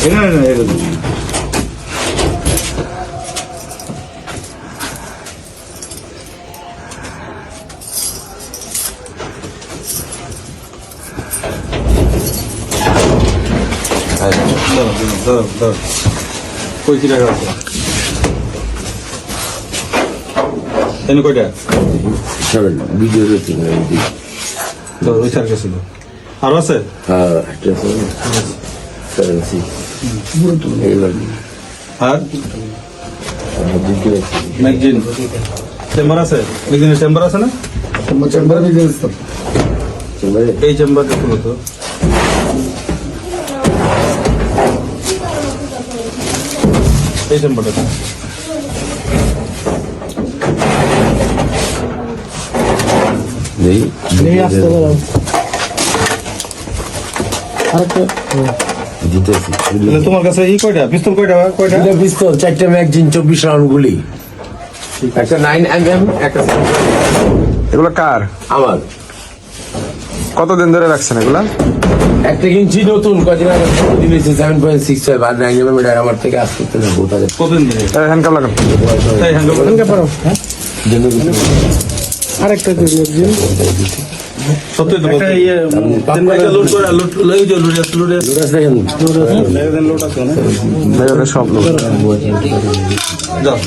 কই কি টাকা আছে এনে কয়টা ভিডিও দেখি ওই স্যার গেছিল আরো আছে আর ম্যাগজিন চেম্বার আছে ম্যাগজিনের চেম্বার আছে না চেম্বার বিজনেস তো এই চেম্বার দেখুন তো এই চেম্বারটা তোমার কাছে এই কয়টা পিস্তল কয়টা পিস্তল 4টা ম্যাগজিন 24 রাউন্ড গুলি একটা 9mm একটা এগুলো কার আমার কতদিন ধরে রাখছেন এগুলা একটা কিনছি নতুন কদিন আগে দিয়েছে 7.65 আর 9mm এটা আমার থেকে আসতে না বোতালে কতদিন ধরে হ্যান্ডকাপ লাগান তাই হ্যান্ডকাপ পারো আরেকটা সত্যি তো একটা ইয়ে লোড করে লোড লই যাও লোড দেখেন সব লোক যাও